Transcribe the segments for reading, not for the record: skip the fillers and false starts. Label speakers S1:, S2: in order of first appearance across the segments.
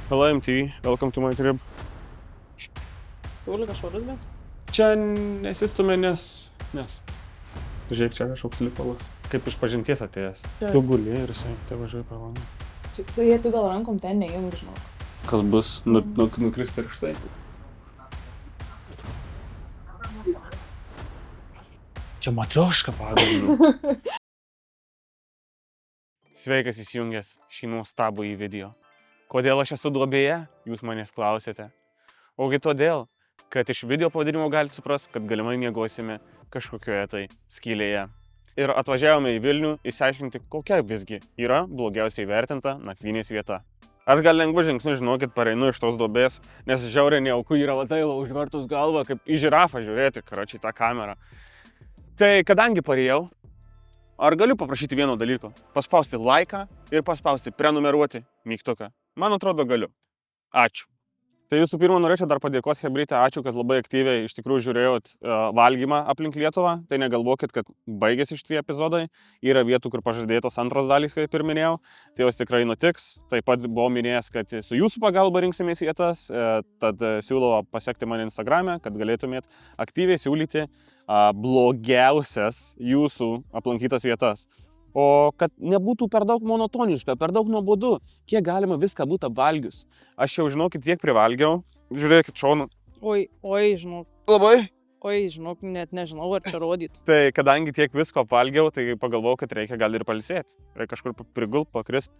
S1: Hello MTV, welcome to my crib.
S2: Tūlį kažvaras, bet?
S1: Čia nesistumė, nes... Žiūrėk, čia kažkoks lipalas. Kaip iš pažinties atėjęs.
S2: Čia.
S1: Tu guli ir jisai te važiuoja per langą.
S2: Tu gal rankom ten neimk, žinau.
S1: Kas bus? Nukris pirštai. Čia matrioška pagal. Sveikas įsijungęs šį nuostabų į video. Kodėl aš esu duobėje? Jūs manęs klausėte. Ogi todėl, kad iš video pavadinimo galite suprasti, kad galimai miegosime kažkokioje tai skylėje. Ir atvažiavome į Vilnių įsiaiškinti, kokia visgi yra blogiausiai vertinta nakvynės vieta. Aš gal lengvu žingsniu, žinokit, pareinu iš tos duobės, nes žiauriai nejauku yra vataila užvertus galvą, kaip į žirafą žiūrėti, karočiai, tą kamerą. Tai kadangi parėjau, ar galiu paprašyti vieno dalyko? Paspausti laiką ir paspausti prenumeruoti mygtuką. Man atrodo, galiu. Ačiū. Tai visų pirma, norėčiau dar padėkoti Hebrytė, ačiū, kad labai aktyviai iš tikrųjų žiūrėjot valgymą aplink Lietuvą. Tai negalvokit, kad baigėsi šitie epizodai. Yra vietų, kur pažadėtos antros dalys, kaip ir minėjau. Tai jos tikrai nutiks. Taip pat buvau minėjęs, kad su jūsų pagalba rinksimės vietas. Tad siūlau pasekti mane Instagrame, kad galėtumėt aktyviai siūlyti blogiausias jūsų aplankytas vietas. O kad nebūtų per daug monotoniška, per daug nuobodu, kiek galima viską būtų apvalgius. Aš jau žinokit, tiek privalgiau. Žiūrėkit šoną.
S2: Oi, žinok.
S1: Labai.
S2: Oi, žinok, net nežinau, ar čia rodyt.
S1: Tai kadangi tiek visko apvalgiau, tai pagalvojau, kad reikia gal ir pailsėti. Reikia kažkur prigult, pakrist.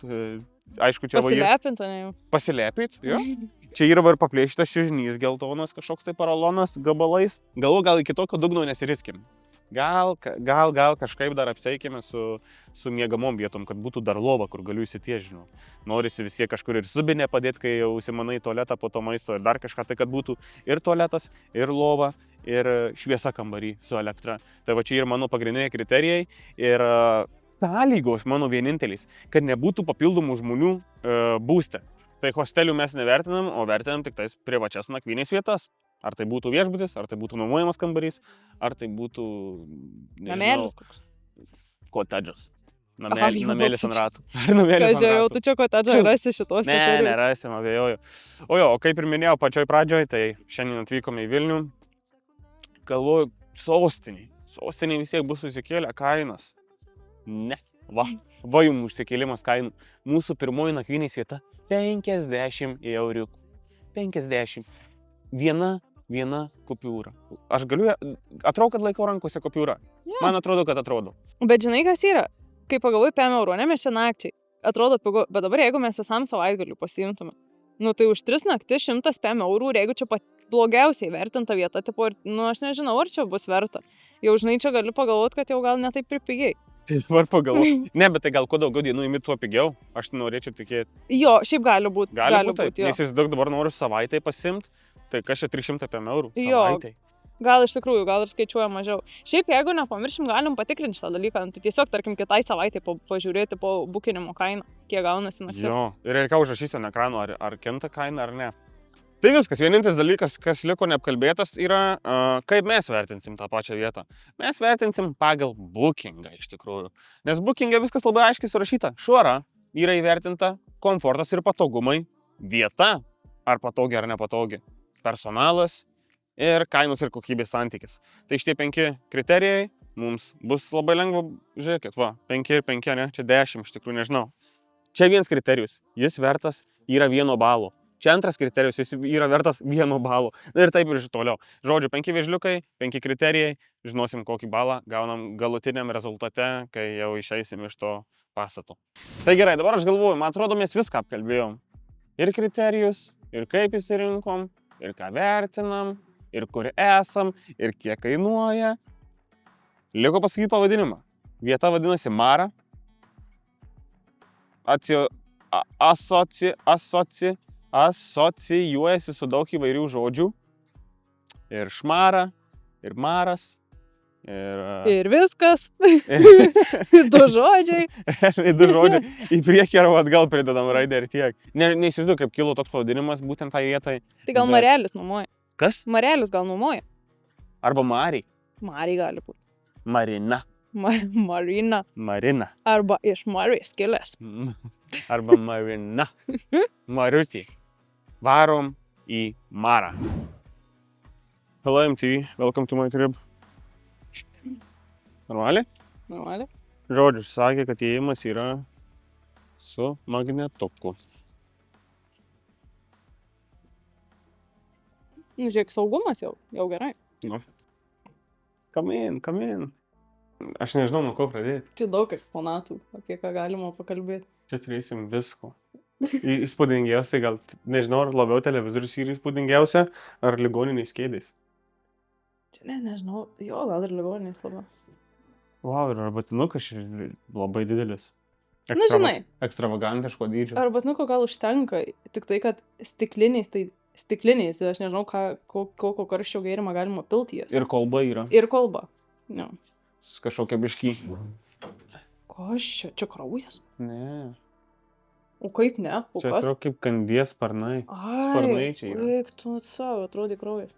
S1: Aišku, čia
S2: Pasilepint, ne?
S1: Pasilepit, jo. Čia yra ir paplėšytas čiužinys geltonas, kažkoks tai paralonas gabalais. Gal iki tokio dugno nesiriskim. Gal kažkaip dar apseikime su miegamom vietom, kad būtų dar lova, kur galiu įsitiesti, žinau. Norisi vis tiek kažkur ir subinę padėti, kai jau užsimanai tualetą po to maisto ir dar kažką, tai kad būtų ir tualetas, ir lova, ir šviesa kambarį su elektra. Tai va čia ir mano pagrindiniai kriterijai ir sąlygos mano vienintelis, kad nebūtų papildomų žmonių būste. Tai hostelių mes nevertinam, o vertinam tik tais privačias nakvynės vietas. Ar tai būtų viešbutis, ar tai būtų nuomojamas kambarys, ar tai būtų...
S2: Namėlis koks.
S1: Kotedžas.
S2: Namėlis
S1: ant ratų. Namėlis ant ratų.
S2: Tu čia kotedžą rasi šitos serijos?
S1: Ne, nerasim, abejoju. O kaip ir minėjau pačioj pradžioj, tai šiandien atvykome į Vilnių. Galvoju, sostinėj. Sostinėj vis tiek bus susikėlę kainas. Ne. Va jums užsikėlimas kainų. Mūsų pirmoji nakvynės vieta 50 eurų. 50. Viena kupiūra. Aš galiu, atrodo, kad laikau rankose kupiūrą. Yeah. Man atrodo, kad atrodo.
S2: Bet žinai, kas yra? Kai pagalvoju 5 eurų, ne mes čia nakčiai. Atrodo pigu, bet dabar jeigu mes visam savaitgaliu pasiimtume, tai už 3 naktis 105 eurų, ir jeigu čia blogiausiai vertinta vieta, tipo, aš nežinau, ar čia bus verta. Jau žinai, čia galiu pagalvoti, kad jau gal ne taip pripigiai.
S1: Tai dabar pagalvoju. Ne, bet tai gal kuo daugiau dienų imi, tuo pigiau. Aš norėčiau tikėti.
S2: Jo, šiaip gali būti.
S1: Gali būti, nes jis dabar noriu savaitai pasiimti. Tai kas čia 305 eurų savaitai?
S2: Gal iš tikrųjų, gal ir skaičiuoja mažiau. Šiaip jeigu nepamiršim, galim patikrinti šitą dalyką. Tai tiesiog, tarkim, kitai savaitai pažiūrėti po bukinimo kainą, kiek gaunasi naktis.
S1: Jo, ir reikia užrašyti ant ekrano, ar kinta kaina ar ne. Tai viskas, vienintelis dalykas, kas liko neapkalbėtas, yra, kaip mes vertinsim tą pačią vietą. Mes vertinsim pagal bookingą iš tikrųjų. Nes bookingė viskas labai aiškiai surašyta. Švara yra įvertinta, komfortas ir patogumai, vieta, ar patogi ar nepatogi. Personalas ir kainos ir kokybės santykis. Tai šitie 5 kriterijai mums bus labai lengva, žiūrėkit, 5 ir 5, ne, čia 10, iš tikrųjų nežinau. Čia vienas kriterijus, jis vertas yra 1 balo. Čia antras kriterijus, jis yra vertas 1 balo. Ir taip ir toliau. Žodžiu, 5 vėžliukai, 5 kriterijai, žinosim kokį balą gaunam galutiniam rezultate, kai jau išeisim iš to pastato. Tai gerai, dabar aš galvoju, man atrodo, mes viską apkalbėjom. Ir kriterijus, ir kaip įsirinkom, ir ką vertinam, ir kur esam, ir kiek kainuoja. Liko pasakyti pavadinimą. Vieta vadinasi Mara. Asocijuojasi su daug įvairių žodžių. Ir šmara, ir maras,
S2: ir viskas. 2 žodžiai.
S1: 2 žodžiai. Į priekį ar atgal pridedam raidę ir tiek. Neįsivaizduoju, kaip kilo toks pavadinimas būtent tai vietai.
S2: Tai gal Marelis numoja.
S1: Kas?
S2: Marelis gal numoja.
S1: Arba Mariai.
S2: Mariai gali būti.
S1: Marina.
S2: Marina.
S1: Marina.
S2: Arba iš Marijos kilęs.
S1: Arba Marina. Mariutį. Varom į Marą. Hello MTV, welcome to my crib. Normaliai?
S2: Normaliai.
S1: Žodžiu, sakė, kad įėjimas yra su magnetuku.
S2: Nu, žiūrėk, saugumas jau gerai.
S1: Nu. Come in. Aš nežinau, nuo ko pradėti.
S2: Čia daug eksponatų, apie ką galima pakalbėti.
S1: Čia turėsim visko. Įspūdingiausiai, gal, nežinau, ar labiau televizorius yra įspūdingiausia, ar ligoniniais kėdės.
S2: Čia nežinau, jo, gal ir ligoninės labiau.
S1: Wow, ir arbatinukas labai didelis.
S2: Nu, žinai.
S1: Ekstravagantiško dydžio.
S2: Arbatinuko gal užtenka, tik tai, kad stikliniais, aš nežinau, kokio karščio gėrimą galima pilti jas.
S1: Ir kolba yra.
S2: Ir kolba. Jo.
S1: Kažkokia bišky.
S2: Kas čia kraujas?
S1: Ne.
S2: O kaip ne? O
S1: Čia
S2: kas?
S1: atrodo kaip kandies sparnai. Sparnai čia yra.
S2: Eik tu savo, atrodė kraujas.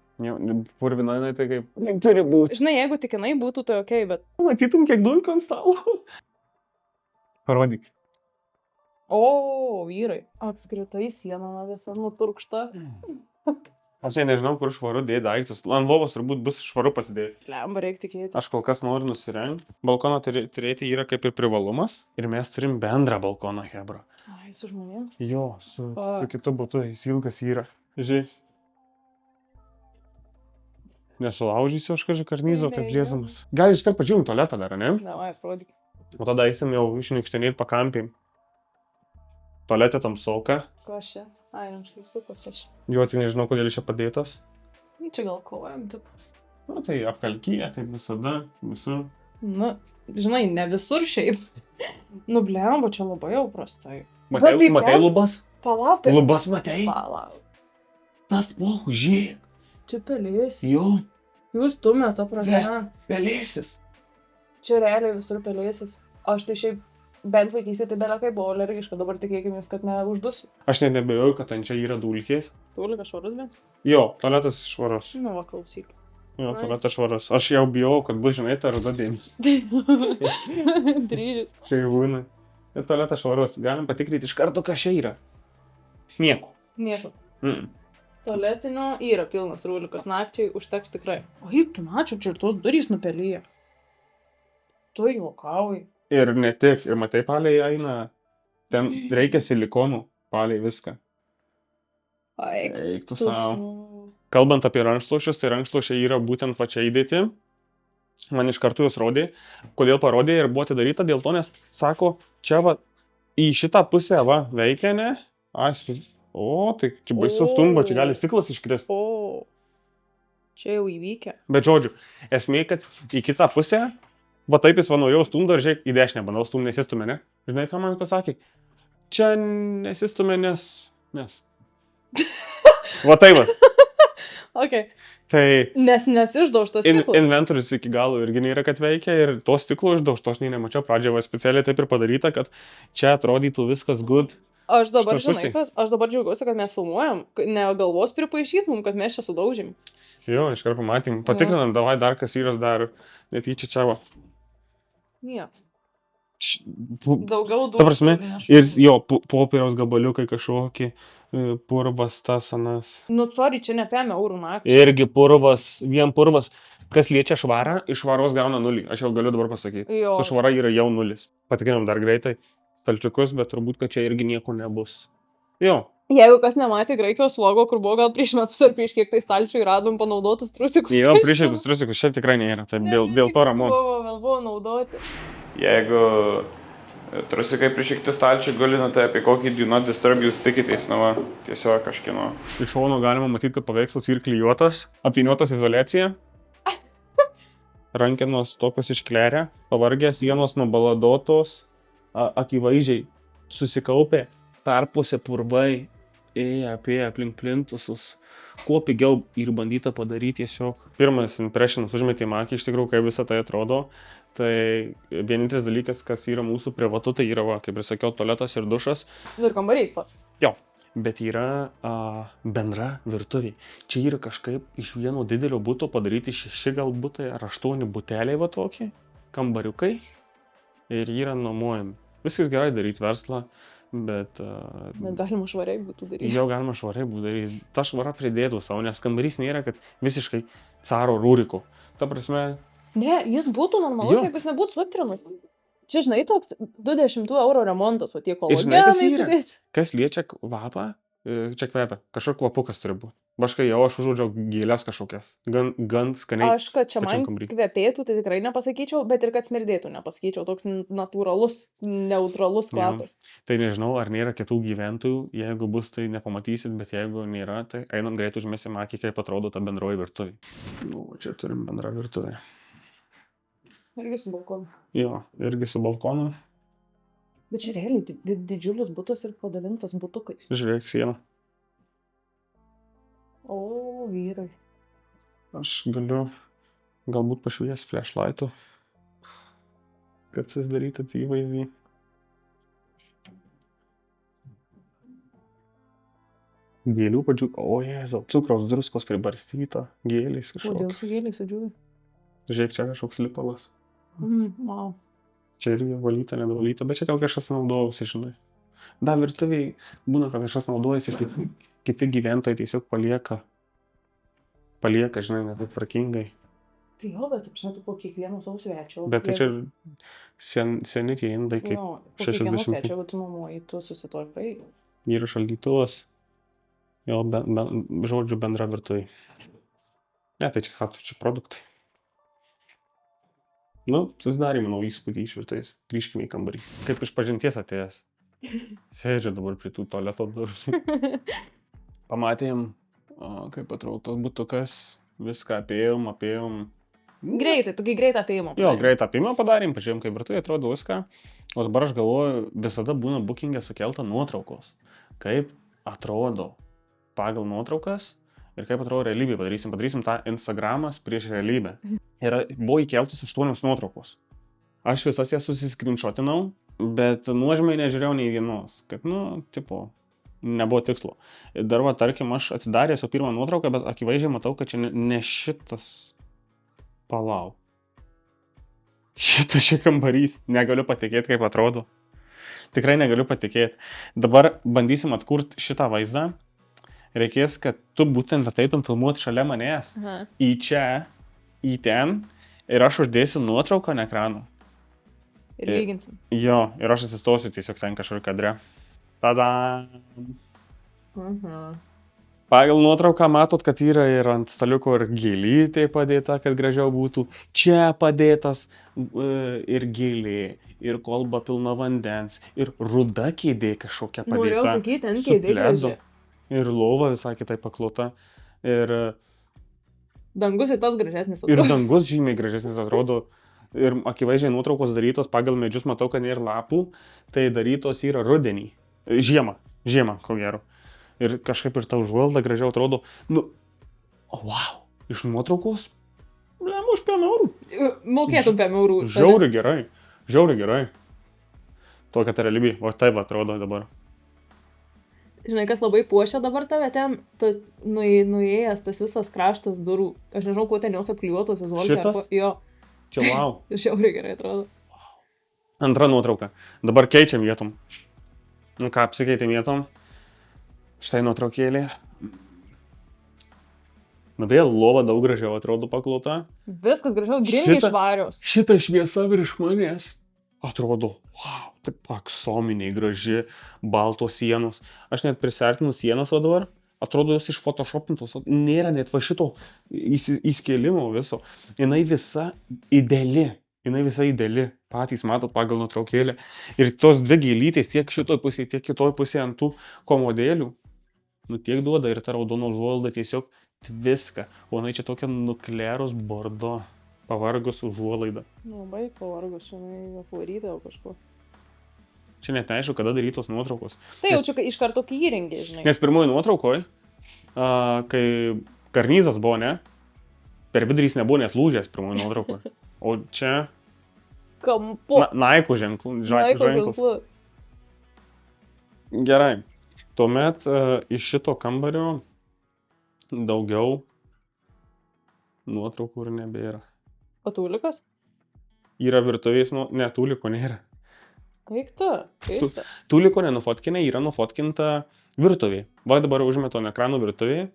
S1: Purvinai tai kaip... Turi būti.
S2: Žinai, jeigu tikinai būtų, tai okei, bet...
S1: Matytum, kiek dulkių ant stalo. Parodyk.
S2: O, vyrai. Apskritai siena visa nuturkšta.
S1: Aš nežinau, kur švaru dėti daiktus. Ant lovos turbūt bus švaru pasidėti.
S2: Lemba, reikia tikėti.
S1: Aš kol kas noriu nusirengti. Balkoną turėti yra kaip ir privalumas. Ir mes turim bendrą balkoną, hebra.
S2: Ai, su žmonėm?
S1: Jo, su kitu butu. Jis ilgas yra. Žiūrėk. Nesulaužysiu aš kažką karnyzo, tai plėsamas. Gal iškart pažiūrim tualetą dar, ne?
S2: Davai, parodyk.
S1: O tada eisim jau išnikštenėti pakampim. Tualete tamsoka.
S2: Ko čia? Ai, kažkaip sukos aš.
S1: Jo, tik nežinau, kodėl čia padėtas.
S2: Čia gal kovojam, taip.
S1: Na, tai apkalkyje, kaip visada, visur.
S2: Nu, žinai, ne visur šiaip. Nu, blemba, čia labai jau prastai.
S1: Matei lubas?
S2: Palauk.
S1: Lubas matei?
S2: Palauk.
S1: Tas pohu, žiūrėk.
S2: Čia pelėsis.
S1: Jo.
S2: Jūs tumėt, ta prasme.
S1: Pelėsis.
S2: Čia realiai visur pelėsis. Aš tai šiaip bent vaikystėje tai belekai buvau alergiška, dabar tikėkimės, kad neuždusiu.
S1: Aš net nebejoju, kad ant čia yra dulkės.
S2: Tulikas švarus bent?
S1: Jo, tualetas švarus.
S2: Nu, va, klausyk.
S1: Jo, tualetas švarus. Aš jau bijau, kad bus, žinai, ta ruda dėmes.
S2: Dryžis.
S1: Kai būna. Ir tualetas švarus. Galim patikrinti iš karto, kas čia yra. Nieko.
S2: Tualetinio yra pilnas rūlikas, nakčiai užteks tikrai. O eik, tu mačiau, čia ir tos durys nupelyja. Tu juokauji.
S1: Ir ne tik, ir matai, paliai eina, ten reikia silikonų, paliai viską. Eik tu savo. Kalbant apie rankšluosčius, tai rankšluosčiai yra būtent va čia įdėti. Man iš karto jūs rodė. Kodėl parodė ir buvo atidaryta dėl to, nes sako, čia va, į šitą pusę va, veikia, ne? O, tai čia baisus stumba, čia gali stiklas iškrist.
S2: O, čia jau įvykę.
S1: Bet žodžiu, esmė, kad į kitą pusę, va taip jis va norėjau stumdo ir žiūrėk, į dešinę bandau stumti, nesistumė, ne? Žinai, ką man pasakė? Čia nesistumė, nes... Va taip va.
S2: Okay.
S1: Tai...
S2: Nes išdaužtas stiklas.
S1: Inventorius iki galo irgi nėra, kad veikia ir to stiklo išdaužto aš nemačiau. Pradžioje va specialiai taip ir padaryta, kad čia atrodytų viskas good.
S2: Aš dabar, žinai, aš dabar džiaugiuosi, kad mes filmuojam, ne galvos pripaišyt mum, kad mes čia sudaužym.
S1: Jo, iškart pamatym. Patikrinam, davai dar kas yra, dar netyčia čia va.
S2: Nieko. Daugiau
S1: ta prasme, ir jo, popieriaus gabaliukai kažkokie, purvas tas anas.
S2: Nu, sorry, čia ne 5 eurų nakčiai.
S1: Irgi purvas, vien purvas. Kas liečia švarą, iš švaros gauna 0. Aš jau galiu dabar pasakyti.
S2: Jo.
S1: Su švara yra jau 0. Patikrinam dar greitai. Stalčiukus, bet turbūt, kad čia irgi nieko nebus. Jo.
S2: Jeigu kas nematė Graikijos vlogo, kur buvo gal prieš metus ar prieš kiek tai stalčiui radom panaudotus trusikus.
S1: Jo, prieš trusikus čia tikrai nėra, tai dėl to ramu.
S2: Buvo naudoti.
S1: Jeigu trusikai priešikti stalčiui guli, tai apie kokį do not disturb jūs tikitės, na va, tiesiog kažkino. Iš šono galima matyti, kad paveikslas ir klijuotas, apvyniuotas izoliacija. Rankenos tokios išklerę, pavargę, sienos nubaladotos. Akivaizdžiai susikaupė, tarpuose purvai, apie aplink plintusus, kuo pigiau ir bandyta padaryti tiesiog. Pirmas impressionas užmetė akį, iš tikrųjų, kaip visą tai atrodo. Tai vienintelis dalykas, kas yra mūsų privatu, tai yra, va, kaip ir sakiau, tualetas ir dušas.
S2: Ir kambariai pat.
S1: Jo, bet yra bendra virtuvė. Čia yra kažkaip iš vieno didelio buto padaryti 6 gal butai ar 8 buteliai va tokie, kambariukai ir yra nuomojami. Viskas gerai daryti verslą, Bet
S2: Bet galima švariai būtų daryti.
S1: jo galima švariai būtų daryti. Ta švara pridėtų savo, nes kambarys nėra, kad visiškai caro rūriku. Ta prasme,
S2: Ne, jis būtų normalus,
S1: Jo.
S2: jeigu jis nebūtų sutrinus. Čia, žinai, toks 20 € remontas, o tie
S1: Ir žinai, kas
S2: kolagenai
S1: yra?
S2: sudėti.
S1: kas liečia kvapą, čia kvepia, kažkoks kvapukas turi būti. Vaškai jau aš užuodžiau gėlės kažkokias. Gan skaniai.
S2: Aš, kad čia
S1: pačiam
S2: man
S1: kambary.
S2: kvepėtų, tai tikrai nepasakyčiau, bet ir kad smirdėtų nepasakyčiau. Toks natūralus, neutralus
S1: Jo.
S2: kvapas.
S1: Tai nežinau, ar nėra kitų gyventojų, jeigu bus, tai nepamatysit, bet jeigu nėra, tai einam greit užmesim akį, kaip atrodo ta bendroji virtuvė. Nu, čia turim bendrą virtuvę.
S2: Irgi su balkonu.
S1: Jo, irgi su balkonu.
S2: Bet čia realiai didžiulis butas ir padalintas butukai.
S1: Žiūrėk, sieną.
S2: O, vyrai.
S1: Aš galiu galbūt pašvies flashlightu, kad susidaryti tą įvaizdį. Gėlių padžių, o jėzau, cukraus druskos pribarstyta, gėlės
S2: Kodėl
S1: kažkoks.
S2: su gėliai sudžiūvi?
S1: Žiūrėk, čia kažkoks lipalas.
S2: Wow.
S1: Čia irgi valyta, nedalyta, bet čia gal kažkas naudojausi, žinai. Da, virtuviai būna, kad kažkas naudojasi, kiti gyventojai tiesiog palieka, žinai, ne taip tvarkingai.
S2: Tai jo, bet apsimatu po kiekvieno savo svečio.
S1: Bet tai čia seni tie indai, kaip
S2: Jo, po kiekvieno
S1: 60.
S2: svečio, jeigu tu nuomoji, tu susitvarkai.
S1: yra šaldytuvas. Jo, žodžiu, bendra virtuvė. Ne, tai čia produktai. Nu, susidarė, manau, įspūdį iš virtuvės. Grįžkime į kambarį. Kaip iš pažinties atėjęs. Sėdžiu dabar prie tų tualeto durų. Pamatėm, kaip atrodo tas butukas. Viską apėjom.
S2: Greitai, tu greitą apėjimą.
S1: Jo, greitą apėjimą padarėm, pažiūrėjom, kaip virtuvė atrodo viską. O dabar aš galvoju, visada būna bookingė sukelta nuotraukos. Kaip atrodo pagal nuotraukas ir kaip atrodo realybė. Padarysim tą Instagramas prieš realybę. Ir buvo įkeltos 8 nuotraukos. Aš visas jas susiskrinšotinau, bet nuožmiai nežiūrėjau nei vienos. Kad, tipo, nebuvo tikslo. Ir dar va, tarkim, aš atsidaręs su pirmą nuotrauką, bet akivaizdžiai matau, kad čia ne šitas. Palau. Šitas čia kambarys. Negaliu patikėti, kaip atrodo. Tikrai negaliu patikėti. Dabar bandysim atkurti šitą vaizdą. Reikės, kad tu būtent ateitum filmuoti šalia manęs.
S2: Aha.
S1: Į čia, į ten. Ir aš uždėsiu nuotrauką ant ekrano.
S2: Ir lyginsim.
S1: Jo, ir aš atsistosiu tiesiog ten kažkur kadre. Tada. Pagal nuotrauką matot, kad yra ir ant staliuko ir gėlytė padėta, kad gražiau būtų. Čia padėtas ir gėlė, ir kolba pilna vandens, ir ruda kėdė kažkokia padėta.
S2: Norėjau sakyti, ten
S1: su
S2: kėdė
S1: pledu.
S2: graži.
S1: Ir lova visai kitai paklota. Ir
S2: Dangus ir tas gražesnis.
S1: Ir
S2: atrodo.
S1: dangus žymiai gražesnis atrodo. Ir akivaizdžiai nuotraukos darytos pagal medžius, matau, kad nėra lapų, tai darytos yra rudenį. Žiemą, ko gero. Ir kažkaip ir ta užuolda gražiau atrodo. Wow, iš nuotraukos, blem, už 5 eurų.
S2: Mokėtum 5 eurų.
S1: Žiauriai gerai. Tokia ta realybė, o taip atrodo dabar.
S2: Žinai, kas labai puošia dabar tave ten, tas nuėjęs tas visas kraštas durų. Aš nežinau, kuo ten jos apklijuotos, izolkė.
S1: Šitas?
S2: Jo,
S1: Čia wow.
S2: žiauriai gerai atrodo.
S1: Antra nuotrauka. Dabar keičiam vietom. Apsikeitėm vietom. Štai nuotraukėlė. Vėl lova daug gražiau atrodo paklota.
S2: Viskas gražiau, grindys švarios.
S1: Šita šviesa virš manęs atrodo, wow, taip aksominiai graži, baltos sienos. Aš net prisartinu sienas o dabar, atrodo jos išphotoshopintos, nėra net va šito įskėlimo viso. Jinai visa ideali, patys matot pagal nuotraukėlę. Ir tos dvi gėlytės tiek šitoj pusėje, tiek kitoj pusėje ant tų komodėlių, tiek duoda ir ta raudona užuolda tiesiog viską. O jinai čia tokia nuklerus bordo. Pavargus užuolaida.
S2: Labai pavargus, žinai, apvaryta jau kažko.
S1: Čia net neaišku, kada darytos nuotraukos.
S2: Tai jaučiu, kad iš karto kai įrengė, žinai.
S1: Nes pirmoji nuotraukoj, kai karnizas buvo, ne? Per vidurį jis nebuvo net lūžęs pirmoji nuotraukoj. O čia
S2: Kampu.
S1: Naiko ženklas. Gerai. Tuomet iš šito kambario daugiau nuotraukų ir nebėra.
S2: O tūlikas?
S1: Yra virtuvės, ne, tūliko nėra.
S2: Eik tu, keista.
S1: Tu liko nenufotkinė, yra nufotkinta virtuvė. Va dabar užmetu ant ekranų virtuvė.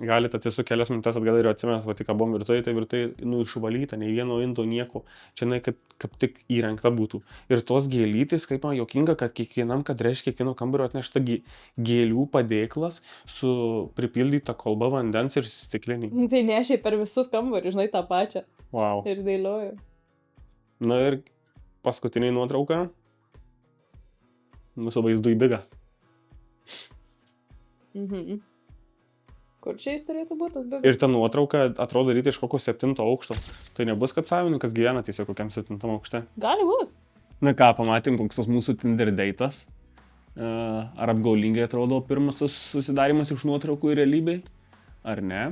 S1: Galite tiesiog kelias minutės atgal ir atsimenat, va tik buvom virtuvė, tai virtuvė išvalyta, nei vieno indo nieko. Čia kaip tik įrengta būtų. Ir tos gėlytis, kaip man jokinga, kad kiekvienam kadre iš kiekvieno kambario atnešta gėlių padėklas su pripildyta kolba vandens ir stiklinį.
S2: Tai nešiai per visus kambarius, žinai, tą pačią.
S1: Wow.
S2: Ir dėlioju.
S1: Na ir paskutinė nuotrauka. Mūsų vaizdu į bigą.
S2: Mhm. Kur čia jis turėtų būti tas bigas?
S1: Ir ta nuotrauka atrodo daryti iš kokio 7 aukšto. Tai nebus, kad savininkas gyvena tiesiog kokiam 7 aukšte.
S2: Gali būti.
S1: Na ką, pamatėm, koks tas mūsų Tinder date'as. Ar apgaulingai atrodo pirmas susidarimas iš nuotraukų į realybėj, ar ne.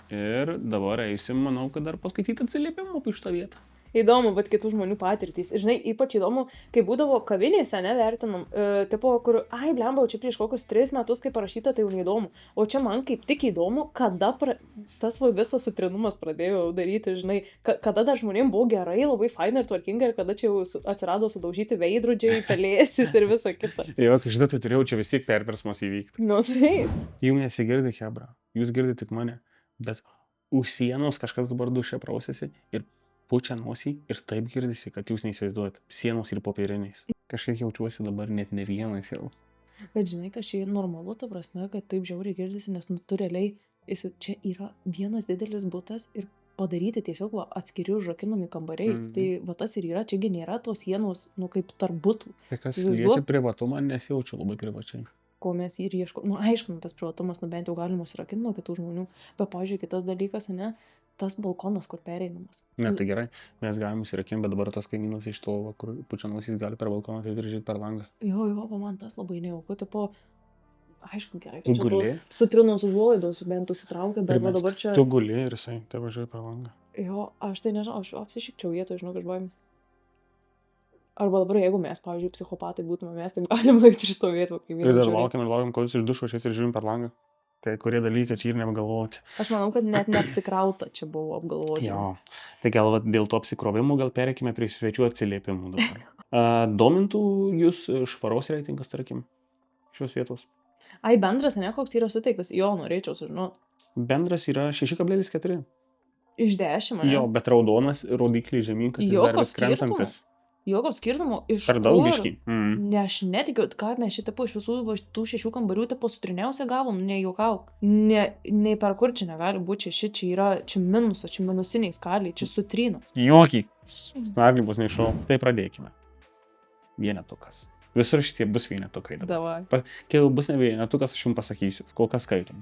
S1: Ir dabar eisim, manau, kad dar paskaityti atsiliepimų apie šitą vietą.
S2: Įdomu, bet kitų žmonių patirtys. Žinai, ypač įdomu, kai būdavo kavinėse, nevertinam, tipo, kur, blemba, čia prieš kokius 3 metus, kai parašyta, tai jau neįdomu. O čia man kaip tik įdomu, kada tas visas sutrinumas pradėjo daryti, žinai, kada dar žmonėm buvo gerai, labai faina ir tvarkinga, ir kada čia jau atsirado sudaužyti veidrodžiai, pelėsis ir visa kita.
S1: Jo, tai žinot, tai turėjau čia vis tiek perversmas įvykti.
S2: Nu, taip.
S1: Jums nesigirdi, hebra. Jūs girdite tik mane. Bet už sienos kažkas dabar duše prausėsi ir pučia nosį ir taip girdisi, kad jūs neįsivaizduojat. Sienos ir popieriniais. Kažkiek jaučiuosi dabar net ne vienas jau.
S2: Bet žinai, kad čia normalu, ta prasme, kad taip žiauriai girdisi, nes tu realiai, čia yra vienas didelis butas ir padaryti tiesiog atskiri užrakinami kambariai. Tai tas ir yra, čiagi nėra tos sienos, kaip tarp butų.
S1: Tai kas liečia privatumą, nesijaučiu labai privačiai.
S2: Ko mes ir ieškom. Aišku, tas privatumas, bent jau galima užsirakinti nuo kitų žmonių. Bet, pavyzdžiui, kitas dalykas, ne? Tas balkonas, kur pereinamas.
S1: Ne, tai gerai, mes galim įsirakinti, bet dabar tas kaimynas iš to, kur pučianausis gali per balkoną apibrėžyti per langą.
S2: Jo, man tas labai nejauku, tipo, aišku, gerai.
S1: Tu guli?
S2: Sutrinos užuolaidos, bent užsitraukia, bet dabar čia...
S1: Tu guli ir jisai, tai važiuoja per langą.
S2: Jo, aš tai nežinau, aš apsišikčiau vietoj, žinau, kad baimė. Arba dabar, jeigu mes, pavyzdžiui, psichopatai būtume, mes taip galim laikti iš to vietų.
S1: Ir dar laukiam, kol jis iš dušo išės ir žiūrim per langą. Tai kurie dalykai čia ir neapgalvoti.
S2: Aš manau, kad net neapsikrauta čia buvo apgalvoti.
S1: Jo, tai gal dėl to apsikrovimo gal pereikime prie svečių atsiliepimų dabar. Domintų jūs švaros reitingas, tarkim, šios vietos?
S2: Bendras, ne, koks yra suteiktas? Jo, norėčiau sužinoti.
S1: Bendras yra 6,4.
S2: Iš 10, ne?
S1: Jo, bet raudonas rodiklį žemyn, kad jis dar vis krentantis.
S2: Jokio skirtumo iš
S1: per daug biškį.
S2: Ne, aš netikiu, kad mes šitą iš visų tų 6 kambarių tipo sutriniausią gavom, nejuokauk. Nei per kur čia negali būti 6, čia yra minusas, čia minusiniai skaliai, čia sutrinos.
S1: Jokiai, snargi bus neišau. Tai pradėkime. Vienetukas. Visur šitie bus vienetukai dabar. Kai jau bus ne vienetukas, aš jums pasakysiu, kol kas skaitom.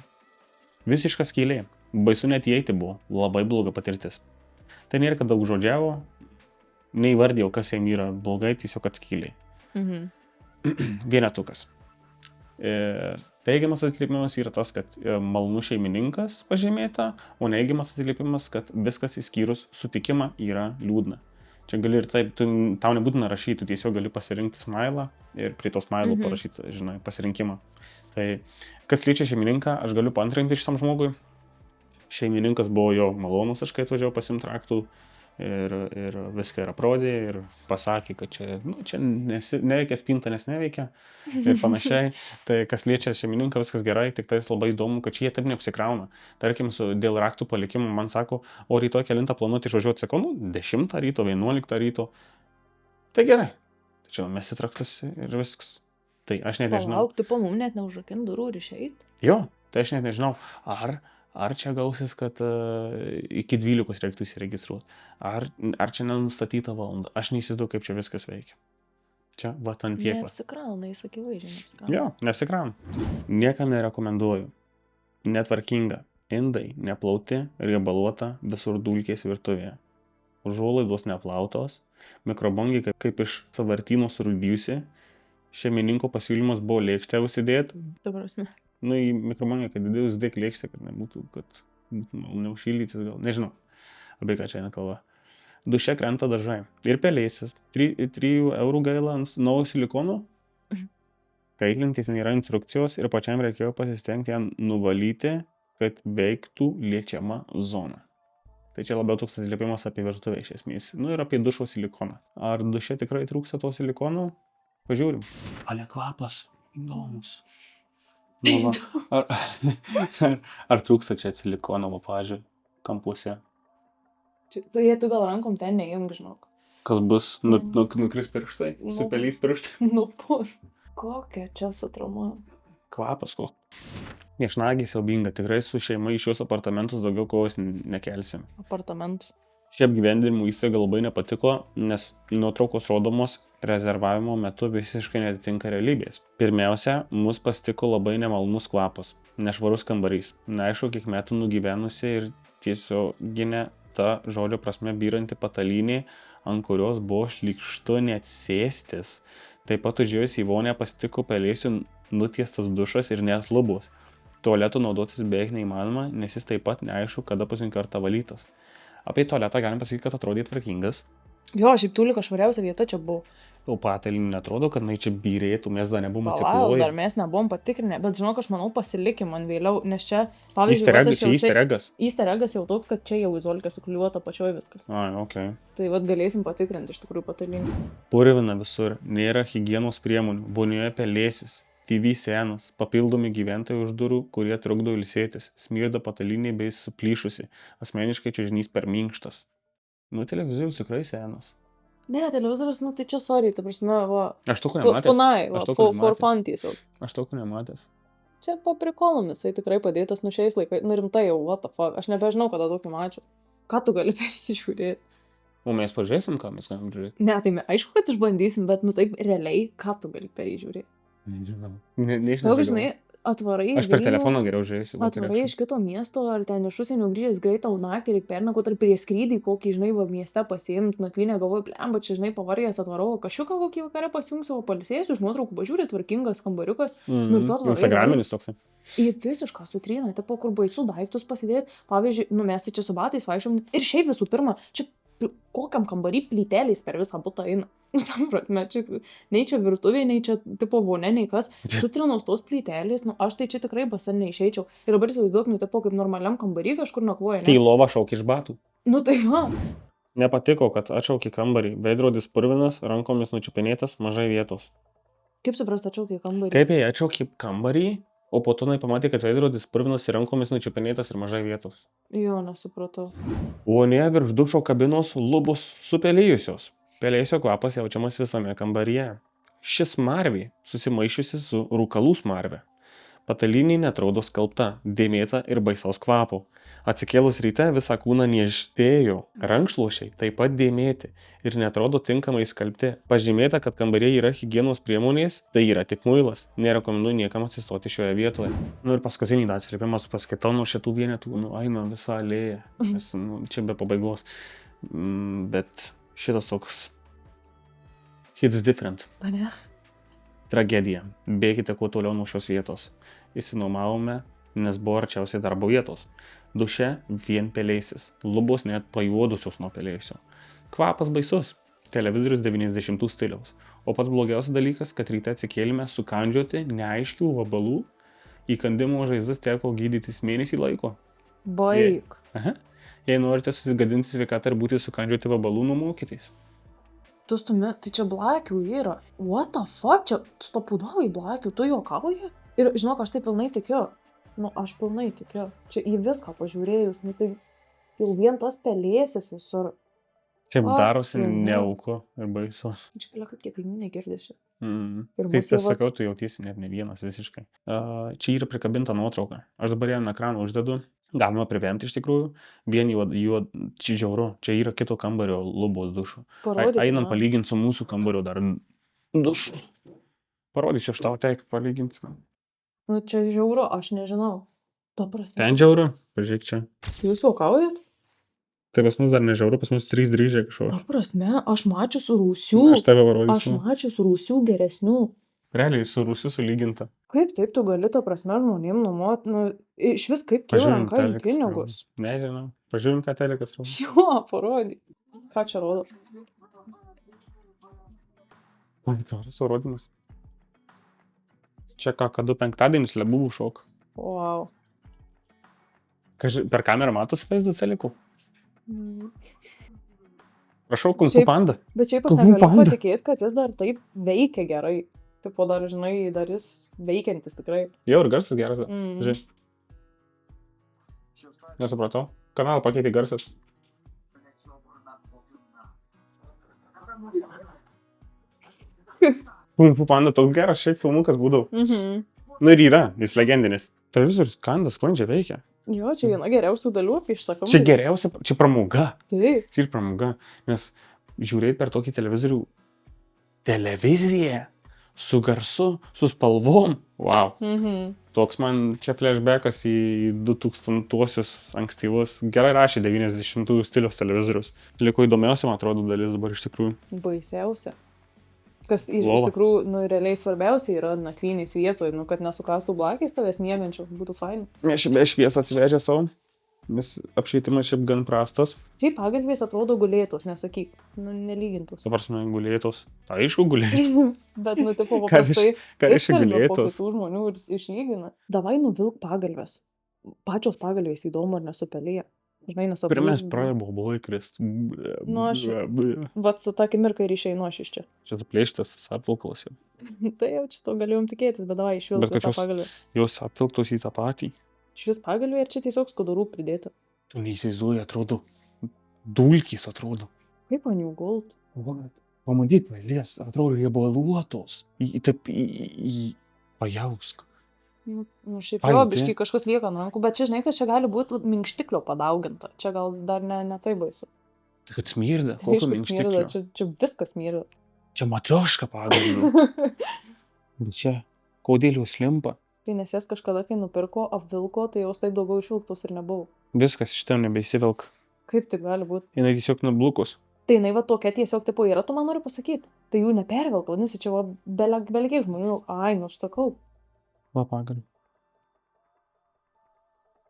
S1: Visiška skylė. Baisu net įeiti buvo, labai bloga patirtis. Tai nėra, kad daug žodžiavo. Neįvardėjau, kas jam yra blogai, tiesiog atskylė. Vienetukas. Teigiamas atsiliepimas yra tas, kad malonus šeimininkas pažymėta, o neigiamas atsiliepimas, kad viskas išskyrus sutikimą yra liūdna. Čia gali ir taip, tau nebūtina rašyti, tu tiesiog gali pasirinkti smailą ir prie to smailo parašyti, žinai, pasirinkimą. Tai kas liečia šeimininką, aš galiu paantrinti šitam žmogui. Šeimininkas buvo jo malonus, aš kai atvažiavau pasiimti raktų. Ir viską ir aprodė ir pasakė, kad čia neveikia spinta, nes neveikia ir panašiai. Tai kas liečia šeimininką, viskas gerai, tik tai labai įdomu, kad jie taip neapsikrauna. Tarkim, dėl raktų palikimo man sako, o rytoj kelintą planuoti išvažiuoti, sakau, 10 ryto, 11 ryto. Tai gerai. Tai čia mes įtraktus ir viskas. Tai aš net nežinau.
S2: Palauk, tu po mum net neužrakint durų ir išeit?
S1: Jo, tai aš net nežinau, ar čia gausis, kad iki 12 reiktų įsiregistruoti. Ar čia nenustatyta valanda. Aš neįsivaizduoju, kaip čia viskas veikia. Čia, ant tiek.
S2: Neapsikrauna, jis akivaizdžiai neapsikrauna.
S1: Jo, neapsikrauna. Niekam nerekomenduoju. Netvarkinga. Indai neplauti, riebaluota, visur dulkės virtuvėje. Užuolaidos neplautos. Mikrobangė kaip iš sąvartyno surūdijusi. Šeimininko pasiūlymas buvo lėkštę užsidėti.
S2: Ta prasme.
S1: Į mikrobangę, kad didėjus dėk lėkštę, kad nebūtų, kad neužšildytis gal. Nežinau, apie ką čia eina kalba. Duše krenta dažai. Ir pelėsis. 3 eurų gaila ant naujo silikono. Kaitlintis nėra instrukcijos ir pačiam reikėjo pasistengti ją nuvalyti, kad veiktų liečiama zona. Tai čia labiau toks atsiliepimas apie virtuvę iš esmės. Nu ir apie dušo silikoną. Ar duše tikrai trūksta to silikono? Pažiūrim. Ale kvapas. Įdomus. Nu, va. Ar trūksta čia silikono, va, pavyzdžiui, kampuose?
S2: Tai tu gal rankom ten neimk, žinok.
S1: Kas bus? Nukris pirštai? Supelys pirštai?
S2: Nupus. Kokia čia sutruma.
S1: Kvapas koks. Viešnagė siaubinga. Tikrai su šeima į šios apartamentus daugiau kovos nekelsim.
S2: Apartamentus.
S1: Šie apgyvendinimų įstaiga labai nepatiko, nes nuotraukos rodomos rezervavimo metu visiškai netitinka realybės. Pirmiausia, mus pasitiko labai nemalonus kvapas, nešvarus kambarys. Neaišku, kiek metų nugyvenusi ir tiesioginė ta žodžio prasme byranti patalynė, ant kurios buvo šlykštu net sėstis. Taip pat užėjus į vonę pasitiko pelėsių nutiestas dušas ir net lubos. Tualetu naudotis beveik neįmanoma, nes jis taip pat neaišku, kada paskutinį kartą valytas. Apie tualetą galim pasakyti, kad atrodė tvarkingas.
S2: Jo, šiaip tūlika švariausia vieta čia buvo.
S1: O patalinį netrodo, kad jinai čia byrėtų, mes dar nebuvom
S2: Palauk,
S1: atsikloję.
S2: dar mes nebuvom patikrinę, bet žinok, aš manau pasilikim man vėliau, nes čia, pavyzdžiui,
S1: Easter eggas.
S2: Easter eggas jau toks, kad čia jau izolika sukliuota pačioj viskas.
S1: Ai, okei.
S2: Tai vat galėsim patikrinti iš tikrųjų patalinį.
S1: Purvina visur, nėra higienos priemonių, vonioje pelėsis, TV senas, papildomi gyventojai už durų, kurie trukdo ilsėtis, smirda patalinė bei suplyšusi, asmeniškai čiužinys per minkštas. Nu, televizorius tikrai senas.
S2: Ne, televizorius, nu tai čia sorry, ta prasme, va.
S1: Aš tokio nematęs.
S2: Funai, va,
S1: Aš tokio
S2: for
S1: nematęs.
S2: fun tiesiog.
S1: Aš tokio nematęs.
S2: Čia paprikolumis, tai tikrai padėtas, nu šiais laikais, nu rimtai jau, what the fuck, aš nebežinau, kada tokį mačiau. Ką tu gali per jį žiūrėti?
S1: O mes pažiūrėsim, ką mes galim žiūrėti.
S2: Ne, tai aišku, kad išbandysim, bet nu taip realiai, ką tu gali per jį žiūrėti?
S1: Nežinau. Nežinau.
S2: Daug, žinai, atvarai
S1: Aš per telefoną geriau žiūrėsiu.
S2: Atvarai iš kito miesto, ar ten iš užsienio grįžęs greitą naktį ir pernakvot, ar prie skrydį kokį, žinai, va mieste pasiimt, nakvynę galvoju, blemba, čia, žinai, pavargęs atvarau, kažkoką kokį vakarą pasijungsiu, palsėsiu, iš nuotraukų pažiūrėt, tvarkingas kambariukas. Nu, ir tu atvarai,
S1: Instagraminis toks.
S2: Į visišką sutryną, tipo, kur baisu daiktus pasidėti. Pavyzdžiui, nu mes tai čia su batais vaikščiom ir šiaip visų pirma, čia kokiam kambarį plyteliais per visą butą eina. Nu, tam prasme, čia, nei čia virtuvė, nei čia tipo vonė, nei kas. Sutrinos tos plytelės, nu aš tai čia tikrai basen neišeičiau. Ir dabar įsivaizduok, nu tipo, kaip normaliam kambarį kažkur nakvoja.
S1: Tai lova šaukia iš batų.
S2: Nu tai va.
S1: Nepatiko, kad atšaukė kambarį. Veidrodis purvinas, rankomis nučiupinėtas, mažai vietos.
S2: Kaip suprast, atšaukė kambarį?
S1: Kaip jie atšaukė kambarį, o po to pamatė, kad veidrodis purvinas ir rankomis nučiupinėtas ir mažai vietos.
S2: Jo, nesupratau.
S1: Vonėje virš dušo kabinos lubos supelėjusios. Pelėsio kvapas jaučiamas visame kambaryje. Šis smarvė susimaišiusi su rūkalų smarve. Patalynė netrodo skalbta, dėmėta ir baisaus kvapo. Atsikėlus ryte visą kūną niežtėjo. Rankšluošiai taip pat dėmėti ir netrodo tinkamai skalbti. Pažymėta, kad kambaryje yra higienos priemonės, tai yra tik muilas. Nerekomenduoju niekam atsistoti šioje vietoje. Nu ir paskutinį atsiliepimas paskaitau nuo šitų vienetų, nu eina visą alėją, nes nu, čia be pabaigos. Bet šitas toks hits different.
S2: Ne?
S1: Tragedija. Bėkite kuo toliau nuo šios vietos. Įsinuomavome, nes buvo arčiausiai darbo vietos. Duše vien pelėsis. Lubos net pajuodusios nuo pelėsio. Kvapas baisus. Televizorius 90 stiliaus. O pats blogiausias dalykas, kad ryte atsikėlime sukandžioti neaiškių vabalų. Įkandimo žaizdas teko gydytis mėnesį laiko.
S2: Baik.
S1: Jei norite susigadinti sveikatą ir būti sukandžioti vabalų, numokitės.
S2: Tu stumi, tai čia blakių yra. What the fuck, čia stopudovai blakių, tu juokauji? Ir žinok, aš tai pilnai tikiu. Nu, aš pilnai tikiu. Čia į viską pažiūrėjus, nu tai jau vien tas pelėsis visur.
S1: Čia darosi neauku ir baisu.
S2: Čia galia kaip tie kaimynai girdėsi.
S1: Ir kaip tas sakau, tu jautiesi net ne vienas visiškai. Čia yra prikabinta nuotrauka. Aš dabar ją ant ekrano uždedu. Galima privemti iš tikrųjų. Vien čia žiauru. Čia yra kito kambario lubos dušų. Einam palyginti su mūsų kambario dar dušu. Parodysiu aš tau teik palyginti.
S2: Nu čia žiauru, aš nežinau.
S1: Ten žiauru? Pažiūrėk čia.
S2: Jūs juokaujat?
S1: Tai pas mus dar nežiauru, pas mus 3 dryžiai kažko.
S2: Ta prasme, aš mačius rūsių.
S1: Aš tave parodysiu.
S2: Aš mačius rūsių geresnių.
S1: Realiai su rūsiu sulyginta.
S2: Kaip taip tu gali ta prasme žmonėm nuomot, nu, iš vis kaip kyla ranka į pinigus?
S1: Nežinau. Pažiūrim, ką telekas rodo.
S2: Jo, parodyk. Ką čia rodo?
S1: Geras rodymas. Čia ką, kada penktadienis lebuvų šok.
S2: Wow.
S1: Per kamerą matosi vaizdas telikų? Prašau, Kung Fu
S2: Šiaip-
S1: Panda.
S2: Bet šiaip aš
S1: Kung Fu
S2: negaliu
S1: Panda.
S2: patikėti, kad jis dar taip veikia gerai. Tipo, dar, žinai, dar jis veikiantis tikrai.
S1: Jau ir garsas geras.
S2: Mm.
S1: Žiūrėk. Nesupratau. Kanalą pakeitė garsas. Kung Fu Panda toks geras šiaip filmukas būdavo.
S2: Mhm.
S1: Nu ir yra, jis legendinis. Televizorius kandas sklandžiai veikia.
S2: Jo, čia viena geriausių dalių apie šitą
S1: Čia
S2: kambarį.
S1: geriausia, čia pramoga.
S2: Taip.
S1: Čia ir pramoga. Nes žiūrėti per tokį televizorių televiziją su garsu, su spalvom. Wow.
S2: Mhm.
S1: Toks man čia flashbackas į 2000-uosius ankstyvus. Gerai rašė 90-ųjų stiliaus televizorius. Liko įdomiausia, man atrodo, dalis dabar iš tikrųjų.
S2: Baisiausia. Kas iš
S1: Lova.
S2: tikrųjų, nu, realiai svarbiausia yra nakvynės vietoje, nu, kad nesukastų blakės tavęs miegančių, būtų fain.
S1: Aš be šviesą atsivežę savo, nes apšvietimas šiaip gan prastas.
S2: Šiaip pagalbės atrodo gulėtos, nesakyk, nu, nelygintos.
S1: Dabar gulėtos. Aišku, gulėtos.
S2: Bet, nu, tipo,
S1: Ką
S2: paprastai
S1: Ką reiškia
S2: iškalbia po
S1: gulėtos?
S2: kitų žmonių ir išlygina. Davai nuvilk pagalbės. Pačios pagalbės įdomu ar nesupelėja. Žinai, nes
S1: Pirmės pradėjo bobalai krist.
S2: Nu, vat su ta akimirka ir išeinu aš iš čia.
S1: Čia plėštas apvilkalas jau.
S2: Tai jau čia to galėjom tikėtis, bet davai išvilk
S1: Bet kad
S2: visą
S1: jos-
S2: pagalbę.
S1: Jos apvilktos į tą patį.
S2: Šis pagalbė ir čia tiesiog skudurų pridėta.
S1: Tu neįsivaizduoji, atrodo. Dulkys atrodo.
S2: Kaip ant jų gult?
S1: Pamatyk, vailės, atrodo riebaluotos. Pajausk.
S2: Nu, šiaip
S1: Ai,
S2: jo,
S1: tai-
S2: biškai kažkas lieka ant rankų, bet čia žinai, kad čia gali būti minkštiklio padauginta. Čia gal dar ne tai baisu.
S1: Tai kad smirda,
S2: Tai
S1: kokio
S2: aišku, smirda,
S1: minkštiklio.
S2: čia viskas smirda.
S1: Čia matrioška pagalbė. Bet čia, kodėl jos limpa?
S2: Tai nes jas kažkada, kai nupirko, apvilko, tai jos taip daugiau išvilktos ir nebuvo.
S1: Viskas iš ten nebeįsivelk.
S2: Kaip taip gali būti?
S1: Jinai tiesiog nublukus.
S2: Tai jinai va tokia tiesiog tipo yra, tu man nori pasakyti. Tai jų nepervelk, vadinasi, čia va belekiek žmonių. Ai, nu aš sakau.
S1: Va pagalbė.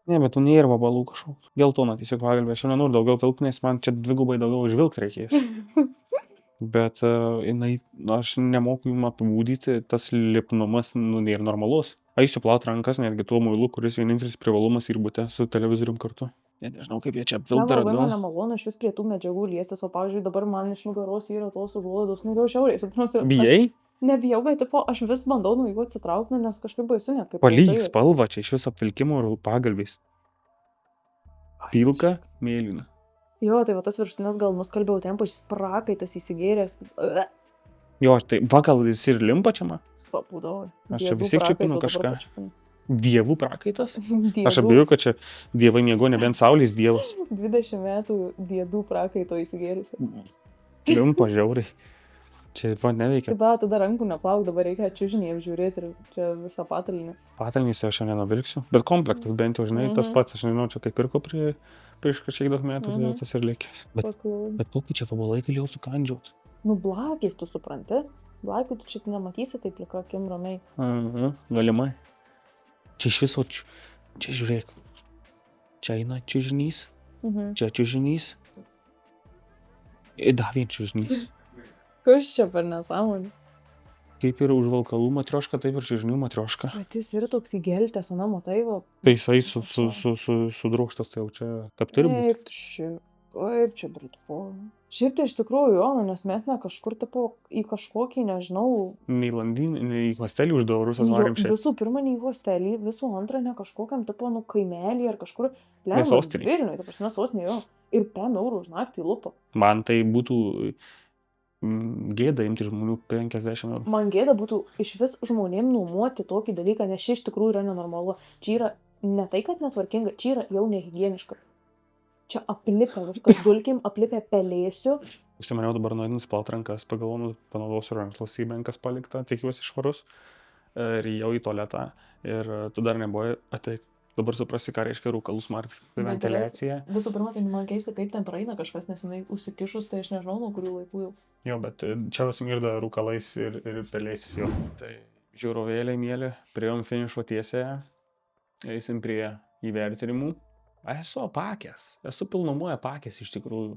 S1: Ne, bet tu nėra vabalų kažkoks. Geltona tiesiog pagalbė. Aš jau nenoriu daugiau vilkt, nes man čia dvigubai daugiau užvilkt reikės. Bet jinai, aš nemoku jum apibūdyti, tas lipnumas nėra normalus. Eisiu plaut rankas netgi tuo muilu, kuris vienintelis privalumas ir būte su televizorium kartu. Nežinau, kaip jie čia apvilkt dar
S2: Labai man
S1: atgal.
S2: nemalonu iš vis prie tų medžiagų liestis, o pavyzdžiui dabar man iš nugaros yra tos užuolaidos, nu jau šiauriai, suprantu.
S1: Bijai?
S2: Nebijau, bet tipo, aš vis bandau nuo jų atsitraukti, nu, nes kažkaip baisu net kaip.
S1: Palyg
S2: klausai.
S1: spalva čia iš vis apvilkimo ir pagalbės. Pilka, mėlyna.
S2: Jo, tai va tas viršutinės gal nuskalbiau tempą, šis prakaitas įsigėręs.
S1: Jo, tai va gal jis ir limpa čia man.
S2: Papūdavau.
S1: Aš čia vis tiek čiupinu kažką. Dievų prakaitas? Aš
S2: Aš
S1: abejoju, kad čia dievai miego, nebent saulės dievas.
S2: 20 metų diedų prakaito įsigėrusi.
S1: Limpa žiauriai. Čia va neveikia.
S2: Taip, bet tada rankų neplauk, dabar reikia čiužinį apžiūrėti ir čia visą patalinį.
S1: Patalnys aš šiandien nuvilksiu. Bet komplektas bent jau, žinai, tas pats, aš nežinau, čia kaip pirko prieš kažkiek daug metų, tai tas ir likęs. Bet kokį čia vabalai galėjau sukandžiaut?
S2: Nu, blakis, tu supranti? Blakį tu čia nematysi taip plika akim ramiai.
S1: Galimai. Čia iš viso, čia žiūrėk. Čia eina čiužinys, čia čiužinys. Ir dar vien čiužinys.
S2: Kas čia per nesąmonį?
S1: Kaip ir užvalkalų matrioška, taip ir čiužinių matrioška.
S2: Bet jis yra toks įgeltęs, ana, matai, va.
S1: Tai jisai sudrožtas, tai jau čia kaip turi būti.
S2: Kaip tu čia, kaip čia, britpo. Šiaip tai iš tikrųjų, jo, nu, nes mes ne kažkur, tipo, į kažkokį, nežinau,
S1: Nei landinį, nei hostelį uždavo rusas varėm čia.
S2: visų pirma, ne į hostelį, visų antrą, ne kažkokiam, tipo, nu, kaimelį ar kažkur.
S1: Ne sostinėj.
S2: Vilniui, ta prasme, sostinėj, jo. Ir 5 eurų už naktį lupo.
S1: Man tai būtų gėda imti žmonių 50 eurų.
S2: Man gėda būtų iš vis žmonėm nuomoti tokį dalyką, nes čia iš tikrųjų yra nenormalu. Čia yra ne tai, kad netvarkinga, čia yra jau nehigieniška. Čia aplipę viskas dulkim, aplipę pelėsiu.
S1: Užsimaniau dabar nuėdinus plaut rankas, pagalvojau, panaudosiu rankšluos į benkas paliktą, tikiuosi švarus. Ir jau į tualetą. Ir tu dar nebuvai, ateik. Dabar suprasi, ką reiškia rūkalų smarvė. Tai ventiliacija.
S2: Visų pirma, tai man keista, kaip ten praeina kažkas, nes jinai užsikišus, tai aš nežinau, nuo kurių laikų jau.
S1: Jo, bet čia smirda rūkalais ir pelėsis jo. Tai žiūrovėliai mėly, priėjom finišo tiesėje. Eisim prie įvertinimų. Esu apakęs. Esu pilnumoje apakęs iš tikrųjų.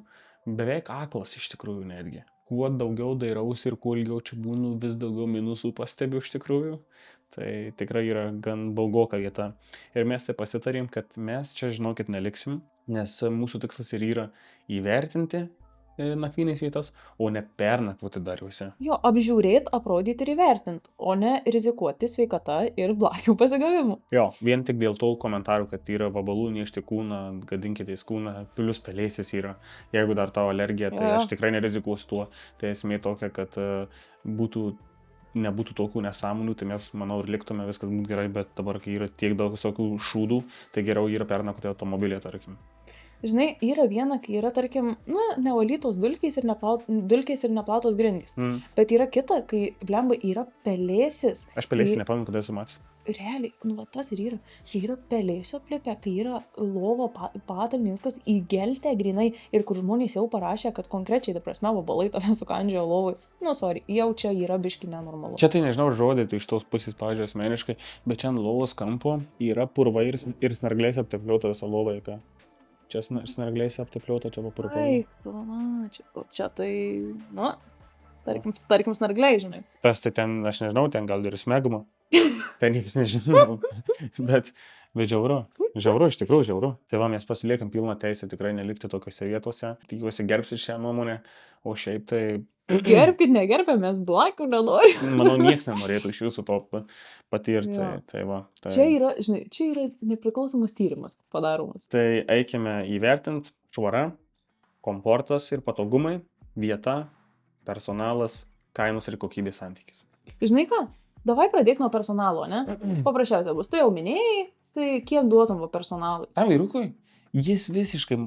S1: Beveik aklas iš tikrųjų netgi. kuo daugiau dairausi ir kuo ilgiau čia būnu, vis daugiau minusų pastebiu iš tikrųjų. Tai tikrai yra gan baugoka vieta. Ir mes tai pasitarim, kad mes čia, žinokit, neliksim, nes mūsų tikslas ir yra įvertinti nakvynės vietas, o ne pernakvoti dar juose.
S2: Jo, apžiūrėt, aprodyti ir įvertint, o ne rizikuoti sveikata ir blakių pasigavimu.
S1: Jo, vien tik dėl to komentarų, kad yra vabalų nešti kūną, gadinkitės kūną, plius pelėsis yra. Jeigu dar tavo alergija, tai
S2: Jo.
S1: aš tikrai nerizikuosiu tuo. Tai esmė tokia, kad nebūtų tokių nesąmonių, tai mes, manau, ir liktume, viskas būtų gerai, bet dabar, kai yra tiek daug visokių šūdų, tai geriau yra pernakvoti automobilėje, tarkim.
S2: Žinai, yra viena, kai yra, tarkim, nevalytos dulkės ir neplautos grindys. Bet yra kita, kai, blemba, yra pelėsis.
S1: Aš pelėsį nepamenu, kada esu matęs.
S2: Realiai, tas ir yra. Kai yra pelėsio plėpė, kai yra lovo patalnė, viskas įgeltė grinai ir kur žmonės jau parašė, kad konkrečiai, ta prasme, vabalai tave sukandžiojo lovai. Sorry, jau čia yra biški nenormalu.
S1: Čia tai nežinau žodėti iš tos pusės, pavyzdžiui, asmeniškai, bet čia ant lovos kampo yra purvai ir snarglės aptepliuota visa lova. Čia snarglės aptepliuota, čia papurvai.
S2: Čia tai, tarkim snargliai, žinai.
S1: Tas tai ten, aš nežinau, ten gal ir smegma. Ten niekas nežinau, bet žiauru, iš tikrųjų žiauru. Tai va, mes pasiliekam pilną teisę tikrai nelikti tokiose vietose. Tikiuosi gerbsit šią nuomonę, o šiaip tai...
S2: Gerbkit, negerbė, mes blakių nenorim.
S1: Manau, nieks nenorėtų iš jūsų to patirti.
S2: Jo.
S1: Tai va. Tai...
S2: Čia yra nepriklausomas tyrimas padaromas.
S1: Tai eikime įvertinti švara, komfortas ir patogumai, vieta, personalas, kainos ir kokybės santykis.
S2: Žinai ką? Davai pradėk nuo personalo, ne? Paprasčiausia bus. Tu jau minėjai, tai kiek duotum personalui?
S1: Tam vyrukui, jis visiškai,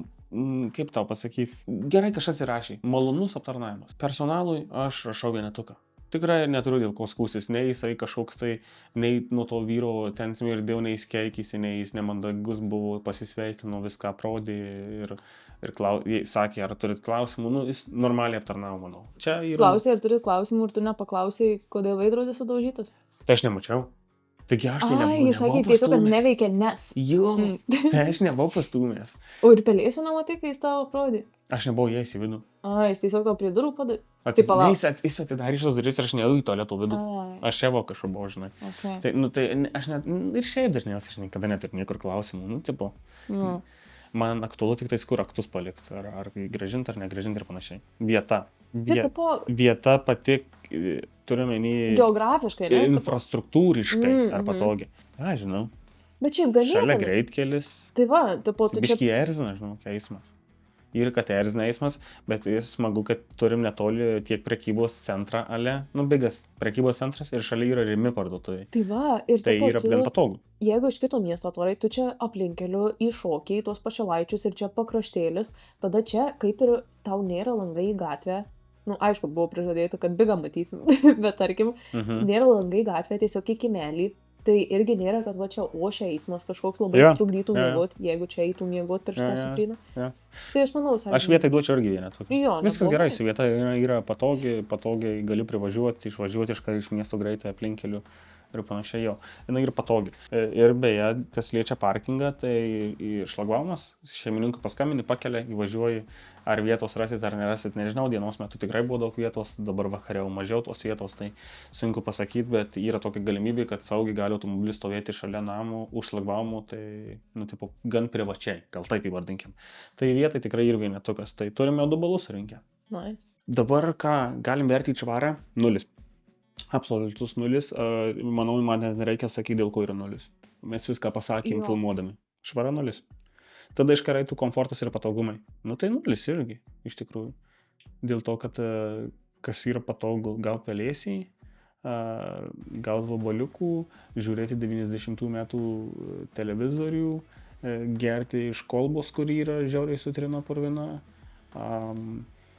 S1: kaip tau pasakyti, gerai kažkas įrašė, malonus aptarnavimas. Personalui aš rašau vienetuką. Tikrai neturiu dėl ko skųstis, nei jisai kažkoks tai, nei nuo to vyro ten smirdėjau, nei jis keikėsi, nei jis nemandagus buvo, pasisveikino, viską aprodė ir sakė, ar turit klausimų, jis normaliai aptarnavo, manau. Čia yra...
S2: Klausai, ar turit klausimų ir tu nepaklausai, kodėl veidrodis sudaužytas?
S1: Tai aš nemačiau. Taigi aš tai nebuvau.
S2: Jis sakė tiesiog, kad neveikia, nes.
S1: Jo, tai aš nebuvau pastūmęs.
S2: O ir pelėsio nematai, kai jis tavo aprodė?
S1: Aš nebuvau įėjęs į vidų.
S2: Jis tiesiog tau prie durų padai. Tai palauk.
S1: Jis atidarė šios duris ir aš neėjau į tualeto vidų. Aš čia vau kažkur buvau, žinai.
S2: Okay.
S1: Tai aš net, ir šiaip dažniausiai, žinai, kada net ir niekur klausimų, tipo. Man aktualu tik tais, kur aktus palikti, ar grąžinti, ar negrąžinti ir panašiai. Vieta pati, turime į...
S2: Geografiškai, ne?
S1: Infrastruktūriškai, ar patogiai. Žinau.
S2: Bet šiaip galėtų.
S1: Šalia greitkelis.
S2: Tai va, tipo, tu čia...
S1: Biškį erzina, žinau, eismas. Ir kad erzina eismas, bet smagu, kad turim netoli tiek prekybos centrą, bigas prekybos centras ir šalia yra Rimi parduotuvai.
S2: Tai va, ir
S1: tai yra gan patogu.
S2: Jeigu iš kito miesto atvarai, tu čia aplinkeliu įšokiai tuos Pašilaičius ir čia pakraštėlis, tada čia kaip ir tau nėra langai į gatvę. Aišku, buvo prižadėta, kad bigą matysim, bet tarkim, nėra langai į gatvę, tiesiog į kimelį. Tai irgi nėra, kad va čia ošia eismas kažkoks labai trukdytų miegot, jeigu čia eitų miegot per šitą sutryną. Tai aš manau,
S1: aš vietai duočiau irgi vieną tokį. Viskas gerai, su vieta yra patogiai, gali privažiuoti, išvažiuoti iš miesto greitai aplinkeliu ir panašiai jo. Jis yra patogi. Ir beje, kas liečia parkingą, tai šlagbaumas, šeimininkui paskambini, pakelia, įvažiuoji, ar vietos rasit ar nerasit, nežinau, dienos metu tikrai buvo daug vietos, dabar vakariau mažiau tos vietos, tai sunku pasakyti, bet yra tokia galimybė, kad saugiai gali automobilis stovėti šalia namų, už šlagbaumų, tai, gan privačiai, gal taip įvardinkim. Tai vietai tikrai ir vienetukas, tai turime 2 balus surinkę. Dabar ką, galim vertinti švarą? 0. Absoliutus 0. Manau, man nereikia sakyti, dėl ko yra 0. Mes viską pasakėm filmuodami. Švara 0. Tada iškaraitų komfortas ir patogumai. Tai 0 irgi, iš tikrųjų. Dėl to, kad kas yra patogu, gauti pelėsį, gauti vabaliukų, žiūrėti 90 metų televizorių, gerti iš kolbos, kur yra žiauriai sutrina purvina.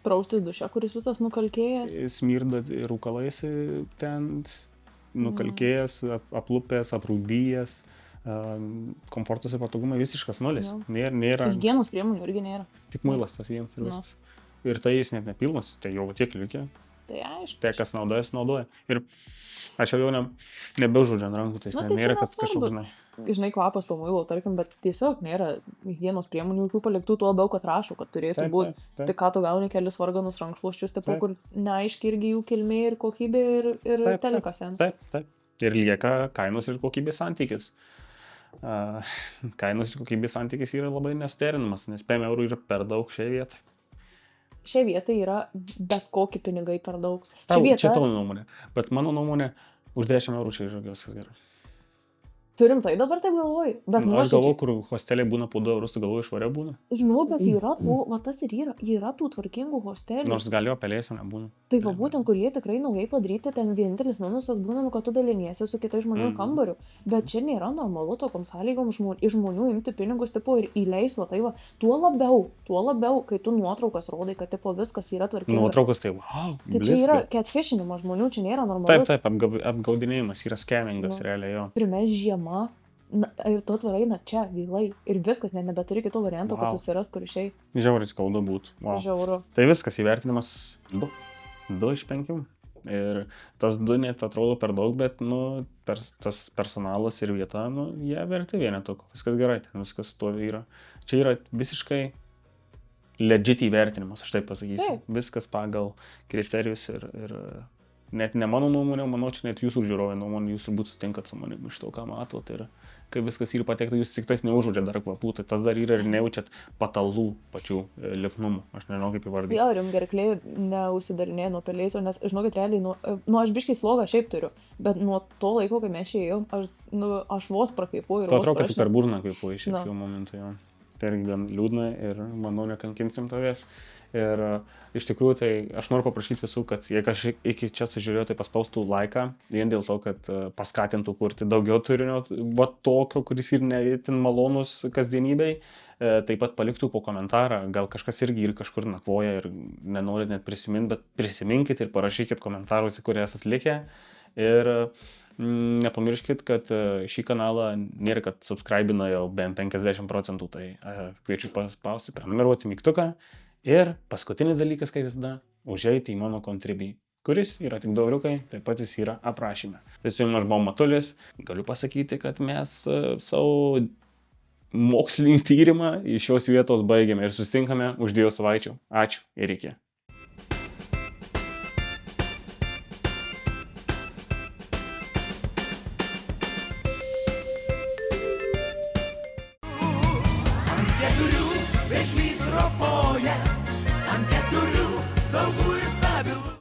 S2: Praustis duše, kuris visas nukalkėjęs.
S1: Smirda rūkalais ten, nukalkėjęs, aplupęs, aprūdyjęs. Komfortas ir patogumai visiškas 0. Nėra.
S2: Higienos priemonių irgi nėra.
S1: Tik muilas tas vienas ir viskas. Ir tai jis net nepilnas, tai jau tiek likę.
S2: Tai aišku.
S1: Tai kas naudoja. Ir aš jau nebeužuodžiu ant rankų, tai nėra, kad kažkoks, žinai.
S2: žinai, kvapas to muilo, tarkim, bet tiesiog nėra higienos priemonių jokių paliktų, tuo labiau, kad rašo, kad turėtų būti. Tai ką tu gauni kelis varganus rankšluosčius, tipo, kur neaiškiai irgi jų kilmė ir kokybė ir telikas.
S1: Taip. Ir lieka kainos ir kokybės santykis. Kainos ir kokybės santykis yra labai nesuderinamas, nes 5 eurų yra per daug šiai vietai.
S2: Šiai vietai yra bet kokie pinigai per daug.
S1: Čia tavo nuomonė, bet mano nuomonė, už 10 eurų čia yra viskas gerai.
S2: Turim tai dabar taip galvoju.
S1: Aš galvoju, kur hosteliai būna po 2 eurus, tu galvoju, švaria būna.
S2: Žinau, bet yra tų, va tas ir yra tų tvarkingų hostelių.
S1: Nors gal jo pelėsio nebūna.
S2: Tai va būtent, kur jie tikrai naujai padaryti, ten vienintelis minusas būna, kad tu daliniesi su kitais žmonių kambariu. Bet čia nėra normalu tokiom sąlygom iš žmonių imti pinigus, tipo, ir įleis, va tai va. Tuo labiau, kai tu nuotraukas rodai, kad tipo viskas yra tvarkinga.
S1: Nuotraukas tai, wow.
S2: Tai čia yra catfishinimas žmonių, čia nėra normalu.
S1: Taip, apgaudinėjimas yra scamingas, realiai jo.
S2: Primes žiemą. Ir tu atvarai čia vėlai ir viskas, nebeturi kito varianto, kad susirast, kur išėjai.
S1: Žiauriai skaudu būtų. Wow.
S2: Žiauru.
S1: Tai viskas įvertinimas 2 iš 5. Ir tas 2 net atrodo per daug, bet tas personalas ir vieta, jie verti vienetuko. Viskas gerai, ten viskas tuo yra. Čia yra visiškai legit įvertinimas, aš taip pasakysiu.
S2: Taip.
S1: Viskas pagal kriterijus ir net ne mano nuomonė, manau, čia net jūsų žiūrovė nuomonė, jūs turbūt sutinkat su manimi iš to, ką matot. Ir kai viskas yra patekta, jūs tik tais neužuodžiat dar kvapų, tai tas dar yra ir nejaučiat patalų pačių lipnumų. Aš nežinau, kaip įvardyti.
S2: Jo, ir gerklė neusidarinė nuo pelėsio, nes žinokit, realiai, aš biškai slogą šiaip turiu, bet nuo to laiko, kai mes išėjom, aš vos prakvėpuoju.
S1: Tu atrodo, kad tu per burną kvėpuoji šiaip jau momentu, jo. Tai irgi gan liūdna ir manau nekankinsim tavęs. Ir iš tikrųjų tai aš noriu paprašyti visų, kad jei kažkaip iki čia sužiūrėjo, tai paspaustų laiką, vien dėl to, kad paskatintų kurti daugiau turinio, va tokio, kuris ir ne itin malonus kasdienybei. Taip pat paliktų po komentarą, gal kažkas irgi ir kažkur nakvoja ir nenorit net prisiminti, bet prisiminkit ir parašykit komentaruose, kurie esat likę. Ir nepamirškit, kad šį kanalą nėra, kad subscribina jau bent 50%, tai kviečiu paspausti, prenumeruoti mygtuką. Ir paskutinis dalykas, kaip visada, užeiti į mano Contribui, kuris yra tik $2, taip pat jis yra aprašyme. Tai su jumis aš buvau Matulis, galiu pasakyti, kad mes savo mokslinį tyrimą iš šios vietos baigėme ir susitinkame už 2 savaičių. Ačiū ir iki.
S3: Ant 4 vėžlys ropo